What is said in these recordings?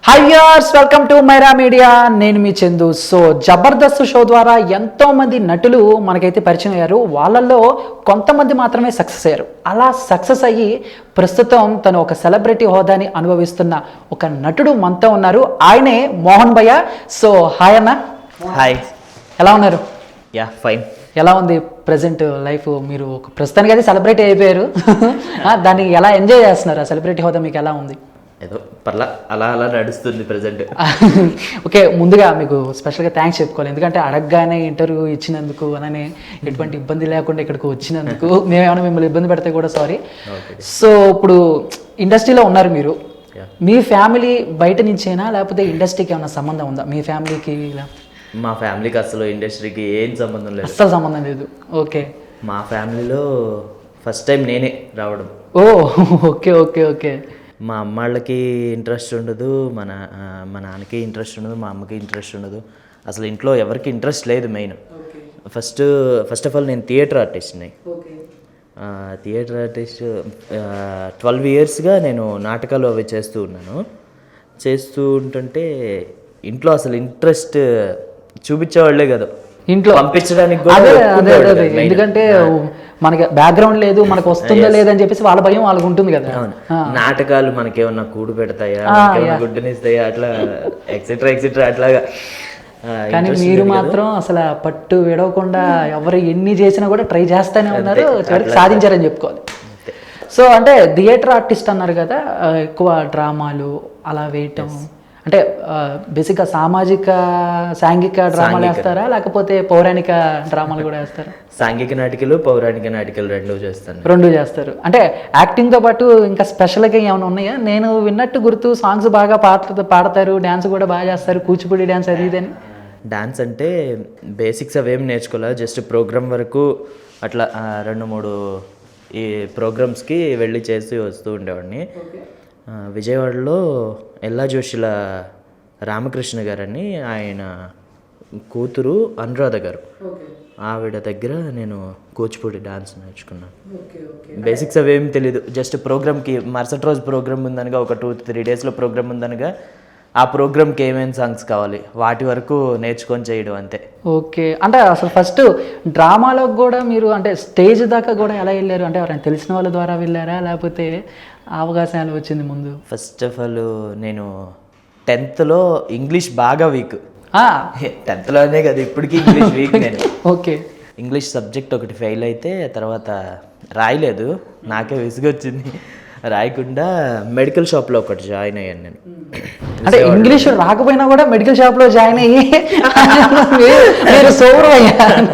Hi viewers, welcome to Myra Media. నేను మీ Chandu. So Jabardasth show ద్వారా ఎంతోమంది నటులు మనకైతే పరిచయం అయ్యారు. వాళ్ళల్లో కొంతమంది మాత్రమే సక్సెస్ అయ్యారు. అలా సక్సెస్ అయ్యి ప్రస్తుతం తను ఒక సెలబ్రిటీ హోదాని అనుభవిస్తున్న ఒక నటుడు మనతో ఉన్నారు. ఆయనే మోహన్ భయ్య. సో హాయ్ అన్న. హాయ్, ఎలా ఉన్నారు? Yeah fine. ఎలా ఉంది ప్రజెంట్ లైఫ్? మీరు ఒక ప్రస్తుతానికి అయితే సెలబ్రిటీ అయిపోయారు. దాన్ని ఎలా ఎంజాయ్ చేస్తున్నారు? ఆ సెలబ్రిటీ హోదా మీకు ఎలా ఉంది? ఏదో పర్లా అలా అలా నడుస్తుంది ప్రజెంట్. ఓకే, ముందుగా మీకు స్పెషల్గా థ్యాంక్స్ చెప్పుకోవాలి. ఎందుకంటే అడగగానే ఇంటర్వ్యూ ఇచ్చినందుకు, అలానే ఎటువంటి ఇబ్బంది లేకుండా ఇక్కడికి వచ్చినందుకు. మేమేమైనా మిమ్మల్ని ఇబ్బంది పెడితే కూడా సారీ. సో ఇప్పుడు ఇండస్ట్రీలో ఉన్నారు మీరు. మీ ఫ్యామిలీ బయట నుంచేనా, లేకపోతే ఇండస్ట్రీకి ఏమైనా సంబంధం ఉందా? మీ ఫ్యామిలీకి మా ఫ్యామిలీకి అసలు ఇండస్ట్రీకి ఏం సంబంధం లేదు. అస్సలు సంబంధం లేదు. ఓకే. మా ఫ్యామిలీలో ఫస్ట్ టైం నేనే రావడం. ఓ ఓకే ఓకే ఓకే. మా అమ్మాళ్ళకి ఇంట్రెస్ట్ ఉండదు, మా నాన్నకి ఇంట్రెస్ట్ ఉండదు, మా అమ్మకి ఇంట్రెస్ట్ ఉండదు. అసలు ఇంట్లో ఎవరికి ఇంట్రెస్ట్ లేదు. మెయిన్ ఫస్ట్ ఆఫ్ ఆల్ నేను థియేటర్ ఆర్టిస్ట్ని. థియేటర్ ఆర్టిస్ట్ 12 yearsగా నేను నాటకాలు అవి చేస్తూ ఉన్నాను. చేస్తూ ఉంటుంటే ఇంట్లో అసలు ఇంట్రెస్ట్ చూపించేవాళ్లే కదా ఇంట్లో పంపించడానికి కూడా. ఎందుకంటే మనకి బ్యాక్గ్రౌండ్ లేదు, మనకు వస్తుందో లేదని చెప్పేసి వాళ్ళ భయం వాళ్ళకు ఉంటుంది కదా. నాటకాలు మనకేమన్నా కూడు పెడతాయా, గుడ్డనిస్తాయా, అట్లా ఎక్సెట్రా ఎక్సెట్రా అట్లాగా. కానీ మీరు మాత్రం అసలు పట్టు విడవకుండా ఎవరు ఎన్ని చేసినా కూడా ట్రై చేస్తూనే ఉన్నారు. చివరికి సాధించారని చెప్పుకోవాలి. సో అంటే థియేటర్ ఆర్టిస్ట్ అన్నారు కదా, ఎక్కువ డ్రామాలు అలా వేయటం అంటే బేసిక్గా సాంఘిక డ్రామాలు వేస్తారా, లేకపోతే పౌరాణిక డ్రామాలు కూడా వేస్తారా? సాంఘిక నాటికలు, పౌరాణిక నాటికలు రెండు చేస్తారు. అంటే యాక్టింగ్తో పాటు ఇంకా స్పెషల్గా ఏమైనా ఉన్నాయా? నేను విన్నట్టు గుర్తు సాంగ్స్ బాగా పాడతారు, డ్యాన్స్ కూడా బాగా చేస్తారు, కూచిపూడి డ్యాన్స్ అది ఇదని. డ్యాన్స్ అంటే బేసిక్స్ అవేం నేర్చుకోలే, జస్ట్ ప్రోగ్రామ్ వరకు అట్లా 2-3 ఈ ప్రోగ్రామ్స్కి వెళ్ళి చేసి వస్తూ ఉండేవాడిని. విజయవాడలో ఎల్లా జోషిల రామకృష్ణ గారని ఆయన కూతురు అనురాధ గారు, ఆవిడ దగ్గర నేను కూచిపూడి డాన్స్ నేర్చుకున్నాను. బేసిక్స్ అవేం తెలీదు, జస్ట్ ప్రోగ్రామ్కి మరుసటి రోజు ప్రోగ్రామ్ ఉందనగా, ఒక 2-3 daysలో ప్రోగ్రామ్ ఉందనగా ఆ ప్రోగ్రామ్కి ఏమేమి సాంగ్స్ కావాలి వాటి వరకు నేర్చుకొని చేయడం అంతే. ఓకే. అంటే అసలు ఫస్ట్ డ్రామాలోకి కూడా మీరు అంటే స్టేజ్ దాకా కూడా ఎలా వెళ్ళారు? అంటే ఎవరైనా తెలిసిన వాళ్ళ ద్వారా వెళ్ళారా, లేకపోతే అవకాశాలు వచ్చింది ముందు? ఫస్ట్ ఆఫ్ ఆల్ నేను 10thలో ఇంగ్లీష్ బాగా వీక్. 10thలోనే కదా, ఇప్పటికీ ఇంగ్లీష్ వీక్ నేను. ఓకే. ఇంగ్లీష్ సబ్జెక్ట్ ఒకటి ఫెయిల్ అయితే తర్వాత రాయలేదు, నాకే విసుగొచ్చింది. రాయకుండా మెడికల్ షాప్లో ఒకటి జాయిన్ అయ్యాను నేను. అంటే ఇంగ్లీష్ రాకపోయినా కూడా మెడికల్ షాప్లో జాయిన్ అయ్యి మీరు సోవర్ అయ్యారు.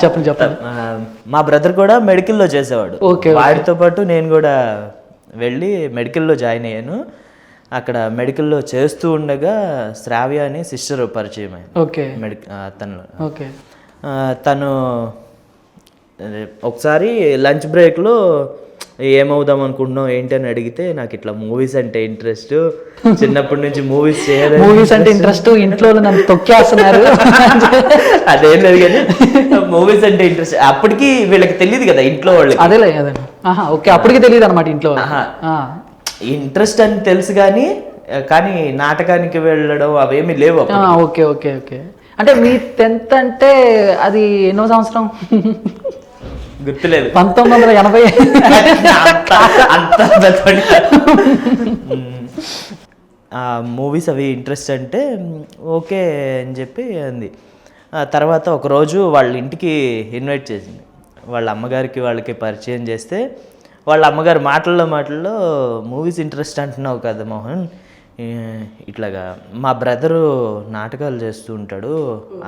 చెప్పండి. మా బ్రదర్ కూడా మెడికల్లో చేసేవాడు. వాడితో పాటు నేను కూడా వెళ్ళి మెడికల్లో జాయిన్ అయ్యాను. అక్కడ మెడికల్లో చేస్తూ ఉండగా శ్రావ్య అని సిస్టర్ పరిచయం అయ్యింది. తను ఒకసారి లంచ్ బ్రేక్లో ఏమవుదాం అనుకుంటున్నావు ఏంటి అని అడిగితే, నాకు ఇట్లా మూవీస్ అంటే ఇంట్రెస్ట్, చిన్నప్పటి నుంచి మూవీస్ అంటే ఇంట్రెస్ట్, ఇంట్లో నన్ను తొక్కేస్తున్నారు అదేం లేదు కానీ మూవీస్ అంటే ఇంట్రెస్ట్. అప్పటికి వీళ్ళకి తెలియదు కదా ఇంట్లో వాళ్ళకి. అదే ఓకే, అప్పటికి తెలియదు అనమాట ఇంట్లో. ఇంట్రెస్ట్ అని తెలుసు కానీ నాటకానికి వెళ్ళడం అవేమి లేవు. Okay okay okay. అంటే మీ 10th అంటే అది ఎన్నో సంవత్సరం? గుర్తులేదు, 1980. మూవీస్ అవి ఇంట్రెస్ట్ అంటే ఓకే అని చెప్పి అంది. తర్వాత ఒకరోజు వాళ్ళ ఇంటికి ఇన్వైట్ చేసింది. వాళ్ళ అమ్మగారికి వాళ్ళకి పరిచయం చేస్తే, వాళ్ళ అమ్మగారు మాటల్లో మూవీస్ ఇంట్రెస్ట్ అంటున్నావు కదా మోహన్, ఇట్లాగా మా బ్రదరు నాటకాలు చేస్తూ ఉంటాడు,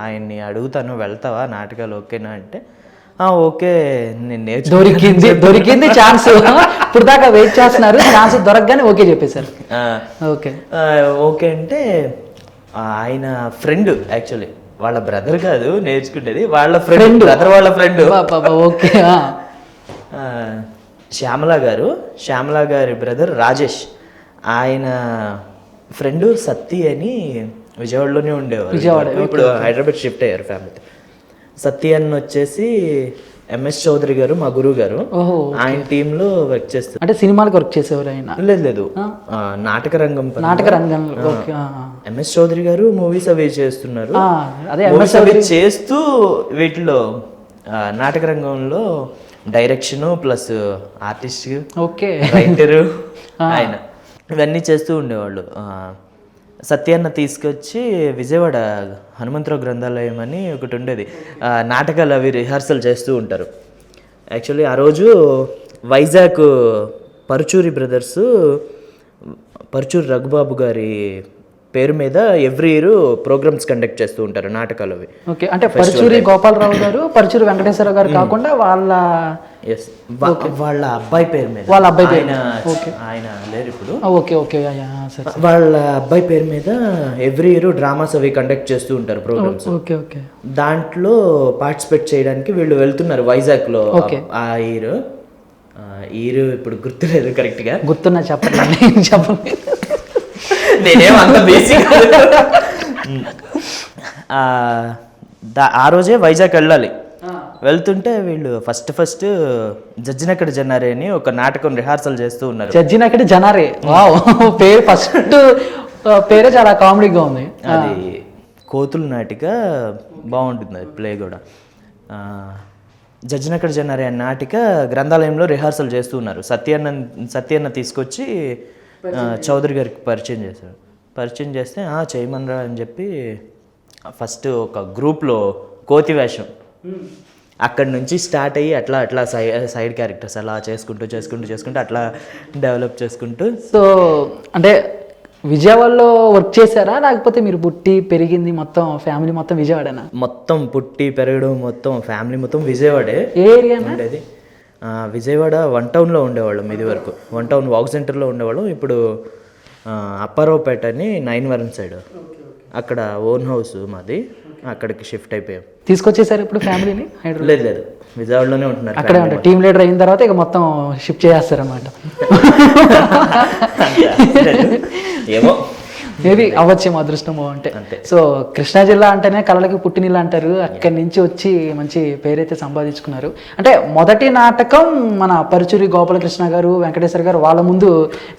ఆయన్ని అడుగుతాను, వెళ్తావా నాటకాలు ఓకేనా అంటే, ఓకే నేను దొరికింది ఛాన్స్. ఇప్పుడు దాకా వెయిట్ చేస్తున్నారు, ఛాన్స్ దొరకగానే ఓకే చెప్పేశారు. ఓకే అంటే ఆయన ఫ్రెండ్, యాక్చువల్లీ వాళ్ళ బ్రదర్ కాదు నేర్చుకుంటేది, వాళ్ళ ఫ్రెండ్, బ్రదర్ వాళ్ళ ఫ్రెండ్. ఓకే. శ్యామలా గారి బ్రదర్ రాజేష్, ఆయన ఫ్రెండ్ సత్తి అని విజయవాడలోనే ఉండేవారు. ఇప్పుడు హైదరాబాద్ షిఫ్ట్ అయ్యారు ఫ్యామిలీతో. సత్య అన్న వచ్చేసి ఎంఎస్ చౌదరి గారు మా గురువు గారు, ఓహో, ఆయన టీంలో వర్క్ చేస్తారు. అంటే సినిమాలకు వర్క్ చేసేవారు ఆయన? లేదు నాటక రంగం నాటక రంగంలో. ఓకే. ఎంఎస్ చౌదరి గారు మూవీస్ అవి చేస్తున్నారు. అదే మూవీస్ అవి చేస్తూ వీటిలో నాటక రంగంలో direction plus artist, okay, writer ఆయన ఇవన్నీ చేస్తూ ఉండేవాళ్ళు. సత్యాన్న తీసుకొచ్చి విజయవాడ హనుమంతరావు గ్రంథాలయం అని ఒకటి ఉండేది, నాటకాలు అవి రిహార్సల్ చేస్తూ ఉంటారు. యాక్చువల్లీ ఆ రోజు వైజాగ్ పరుచూరి బ్రదర్స్, పరుచూరి రఘుబాబు గారి పేరు మీద ఎవ్రీ ఇయర్ ప్రోగ్రామ్స్ కండక్ట్ చేస్తూ ఉంటారు, నాటకాలు అవి. ఓకే, అంటే పరుచూరి గోపాలరావు గారు, పరుచూరి వెంకటేశ్వర గారు కాకుండా వాళ్ళ వాళ్ళ అబ్బాయి పేరు మీద, వాళ్ళ అబ్బాయి పేరు, ఆయన లేరు ఇప్పుడు. ఓకే ఓకే, వాళ్ళ అబ్బాయి పేరు మీద ఎవ్రీ ఇయర్ డ్రామాస్ అవి కండక్ట్ చేస్తూ ఉంటారు ప్రోగ్రామ్స్. ఓకే ఓకే, దాంట్లో పార్టిసిపేట్ చేయడానికి వీళ్ళు వెళ్తున్నారు వైజాగ్ లో. ఆ ఇయర్ ఇప్పుడు గుర్తులేదు కరెక్ట్ గా. గుర్తున్నా చెప్పండి. చెప్పండి, నేనేం అంత బేసిక్. ఆ రోజే వైజాగ్ వెళ్ళాలి. వెళ్తుంటే వీళ్ళు ఫస్ట్ జడ్జినక్కడ జనారే అని ఒక నాటకం రిహార్సల్ చేస్తూ ఉన్నారు. జడ్జినక్కడ జనారే, వావ్, పేరు ఫస్ట్ పేరే చాలా కామెడీగా ఉంది. అది కోతుల నాటిక, బాగుంటుంది అది ప్లే కూడా. జడ్జినక్కడ జనారే అనే నాటిక గ్రంథాలయంలో రిహార్సల్ చేస్తూ ఉన్నారు. సత్యన్న తీసుకొచ్చి చౌదరి గారికి పరిచయం చేశారు. పరిచయం చేస్తే చేయమనరా అని చెప్పి ఫస్ట్ ఒక గ్రూప్లో కోతి వేషం, అక్కడి నుంచి స్టార్ట్ అయ్యి అట్లా సైడ్ క్యారెక్టర్స్ అలా చేసుకుంటూ అట్లా డెవలప్ చేసుకుంటూ. సో అంటే విజయవాడలో వర్క్ చేశారా, లేకపోతే మీరు పుట్టి పెరిగింది మొత్తం ఫ్యామిలీ మొత్తం విజయవాడనా? మొత్తం పుట్టి పెరగడం మొత్తం ఫ్యామిలీ మొత్తం విజయవాడే. ఏ ఏరియా ఉండేది? విజయవాడ 1 టౌన్లో ఉండేవాళ్ళం ఇది వరకు. 1 టౌన్ వాక్ సెంటర్లో ఉండేవాళ్ళం. ఇప్పుడు అప్పారావుపేట అని 9వరం సైడ్, అక్కడ ఓన్ హౌస్ మాది, అక్కడికి షిఫ్ట్ అయిపోయాం. తీసుకొచ్చేసారు ఇప్పుడు ఫ్యామిలీని? లేదు విజయవాడలోనే ఉంటున్నారు. అక్కడే ఉంటారు. టీమ్ లీడర్ అయిన తర్వాత ఇక మొత్తం షిఫ్ట్ చేస్తారు అన్నమాట. ఏమో, మేబీ అవ్వచ్చేమో అదృష్టమో. అంటే సో కృష్ణా జిల్లా అంటేనే కళలకి పుట్టినిల్లు అంటారు. అక్కడి నుంచి వచ్చి మంచి పేరైతే సంపాదించుకున్నారు. అంటే మొదటి నాటకం మన పరుచూరి గోపాలకృష్ణ గారు, వెంకటేశ్వర గారు వాళ్ళ ముందు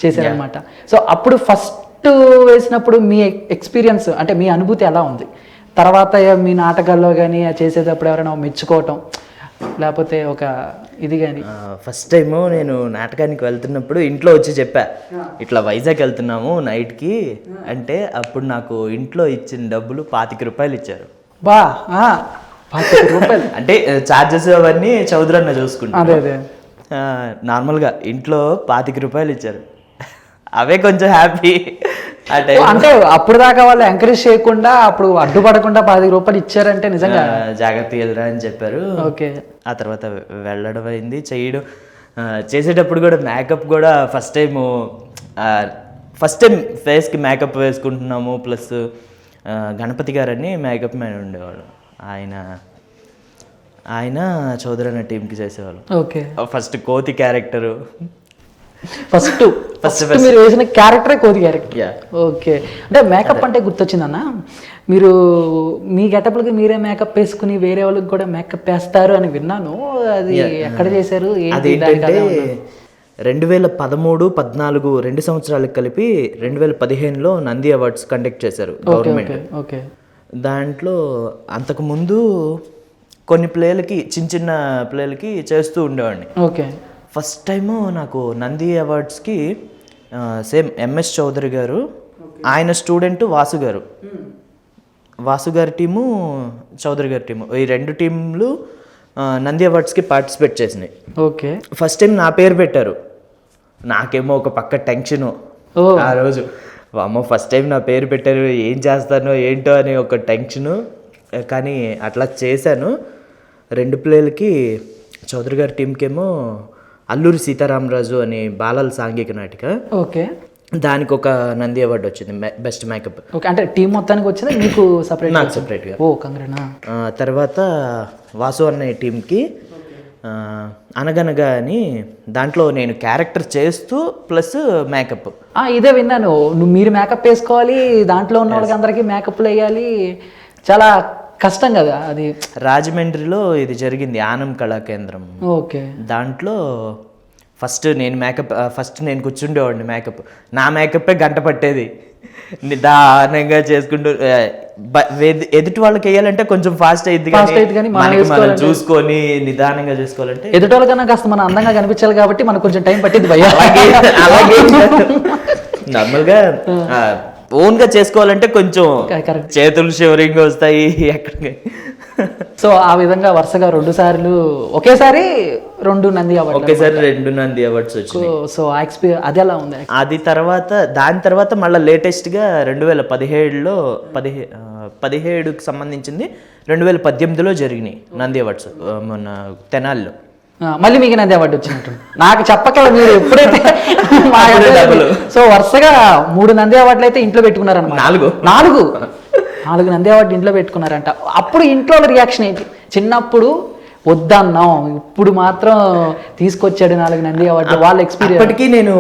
చేశారనమాట. సో అప్పుడు ఫస్ట్ వేసినప్పుడు మీ ఎక్స్పీరియన్స్ అంటే మీ అనుభూతి ఎలా ఉంది? తర్వాత మీ నాటకాల్లో కానీ చేసేటప్పుడు ఎవరైనా మెచ్చుకోవటం, లేకపోతే ఒక ఇది కానీ? ఫస్ట్ టైము నేను నాటకానికి వెళ్తున్నప్పుడు ఇంట్లో వచ్చి చెప్పా, ఇట్లా వైజాగ్ వెళ్తున్నాము నైట్కి అంటే, అప్పుడు నాకు ఇంట్లో ఇచ్చిన డబ్బులు 25 రూపాయలు ఇచ్చారు. బా, 25 రూపాయలు అంటే ఛార్జెస్ అవన్నీ చౌదరి అన్న చూసుకుంటాను. అదే నార్మల్గా ఇంట్లో 25 రూపాయలు ఇచ్చారు. అవే కొంచెం హ్యాపీ. అంటే అప్పుడు దాకా వాళ్ళు ఎంకరేజ్ చేయకుండా, అప్పుడు అడ్డుపడకుండా 25 రూపాయలు ఇచ్చారంటే నిజంగా జాగ్రత్త వెళ్ళరా అని చెప్పారు. ఓకే. ఆ తర్వాత వెళ్ళడం అయింది, చేయడం. చేసేటప్పుడు కూడా మేకప్ కూడా ఫస్ట్ టైం ఫేస్కి మేకప్ వేసుకుంటున్నాము. ప్లస్ గణపతి గారని మేకప్ మ్యాన్ ఉండేవాళ్ళు, ఆయన చౌదరి అనే టీంకి చేసేవాళ్ళు. ఓకే. ఫస్ట్ కోతి క్యారెక్టరు, ఫస్ట్ మీరు వేసిన క్యారెక్టరే కోతి క్యారెక్టర్. ఓకే. అంటే మేకప్ అంటే గుర్తొచ్చిందన్న, మీరు మీ గెటప్లకి మీరే మేకప్ వేసుకుని వేరే వాళ్ళకి కూడా మేకప్ వేస్తారు అని విన్నాను. అది ఎక్కడ చేశారు? అదేంటంటే 2013, 14 2 సంవత్సరాలకు కలిపి 2015లో నంది అవార్డ్స్ కండక్ట్ చేశారు గవర్నమెంట్. ఓకే. దాంట్లో అంతకుముందు కొన్ని ప్లేలకి చిన్న ప్లేలకి చేస్తూ ఉండేవాడిని. ఓకే. ఫస్ట్ టైము నాకు నంది అవార్డ్స్కి సేమ్ ఎంఎస్ చౌదరి గారు, ఆయన స్టూడెంట్ వాసు గారి టీము, చౌదరి గారి టీము, ఈ 2 టీంలు నంది అవార్డ్స్కి పార్టిసిపేట్ చేసినాయి. ఓకే. ఫస్ట్ టైం నా పేరు పెట్టారు. నాకేమో ఒక పక్క టెన్షను ఆ రోజు, అమ్మో ఫస్ట్ టైం నా పేరు పెట్టారు, ఏం చేస్తానో ఏంటో అని ఒక టెన్షను. కానీ అట్లా చేశాను. 2 ప్లేలకి చౌదరి గారి టీంకేమో అల్లూరి సీతారామరాజు అని బాలల సాంఘిక నాటిక, ఓకే, దానికి ఒక నంది అవార్డు వచ్చింది బెస్ట్ మేకప్. ఓకే. అంటే టీం మొత్తానికి వచ్చింది, మీకు సపరేట్? నాకు సపరేట్గా. ఓ కంగ్రాట్స్. తర్వాత వాసు అనే టీంకి అనగనగా అని, దాంట్లో నేను క్యారెక్టర్ చేస్తూ ప్లస్ మేకప్. ఇదే విన్నాను, మీరు మేకప్ వేసుకోవాలి, దాంట్లో ఉన్న వాళ్ళకి అందరికీ మేకప్లు వేయాలి, చాలా కష్టం కదా అది. రాజమండ్రిలో ఇది జరిగింది, ఆనం కళా కేంద్రం. ఓకే. దాంట్లో ఫస్ట్ నేను కూర్చుండేవాడిని మేకప్. నా మేకప్పే గంట పట్టేది, నిదానంగా చేసుకుంటూ. ఎదుటి వాళ్ళకి వేయాలంటే కొంచెం ఫాస్ట్ అయ్యింది, కానీ మనం చూసుకొని నిదానంగా చేసుకోవాలంటే ఎదుటి వాళ్ళకన్నా కాస్త మనం అందంగా కనిపించాలి కాబట్టి మనకు కొంచెం టైం పట్టింది భయ్యా. అలాగే నార్మల్గా ఓన్ గా చేసుకోవాలంటే కొంచెం చేతులు షివరింగ్ వస్తాయి ఎక్కడికి. సో ఆ విధంగా వరుసగా 2 సార్లు ఒకేసారి 2 నంది అవార్డు, ఒకేసారి 2 నంది అవార్డ్స్ వచ్చినాయి. సో ఆ ఎక్స్పీరియన్స్ అది ఎలా ఉంది? అది దాని తర్వాత మళ్ళీ లేటెస్ట్గా 2017లో 17కి సంబంధించింది 2018లో జరిగినాయి నంది అవార్డ్స్ మొన్న తెనాలిలో. మళ్ళీ మీకు నంది అవార్డు వచ్చినట్టు నాకు చెప్పక మీరు ఎప్పుడైతే. సో వరుసగా 3 నంది అవార్డులు అయితే ఇంట్లో పెట్టుకున్నారన్నమాట. 4 నంది అవార్డు ఇంట్లో పెట్టుకున్నారంట. అప్పుడు ఇంట్లో రియాక్షన్ ఏంటి? చిన్నప్పుడు వద్దన్నాం, ఇప్పుడు మాత్రం తీసుకొచ్చాడు 4 నంది అవార్డు, వాళ్ళ ఎక్స్పీరియన్స్. అప్పటికి నేను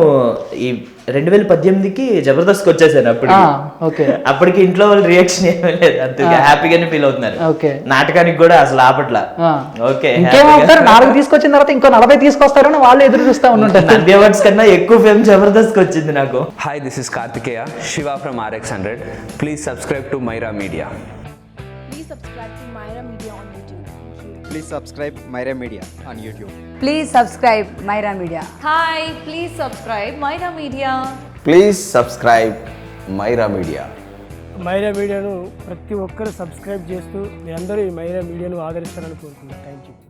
ఈ 2018కి జబర్దస్త్ వచ్చేసాను. అప్పటికి ఇంట్లో వాళ్ళు రియాక్షన్ ఏమీ లేదు, అంతే హ్యాపీగానే ఫీల్ అవుతున్నారు. నాటకానికి కూడా అసలు ఆపట్లా. ఓకే, ఇంకేమవుతారు 4 తీసుకొచ్చిన తర్వాత ఇంకో 40 తీసుకొస్తారని వాళ్ళు ఎదురు చూస్తా ఉంటారు. నంది అవార్డ్స్ కన్నా ఎక్కువ ఫేమ్ జబర్దస్త్ వచ్చింది నాకు. Hi, this is Kartikeya Shiva from RX100. Please subscribe to Myra Media. Please subscribe to Myra Media on YouTube. Please subscribe Myra Media on YouTube. Please subscribe Myra Media. Hi, please subscribe Myra Media. Please subscribe Myra Media. Myra మీడియాను ప్రతి ఒక్కరు subscribe చేస్తూ మీరందరూ ఈ మైరా మీడియాను ఆదరిస్తారని కోరుకుంటున్నాను. Thank you.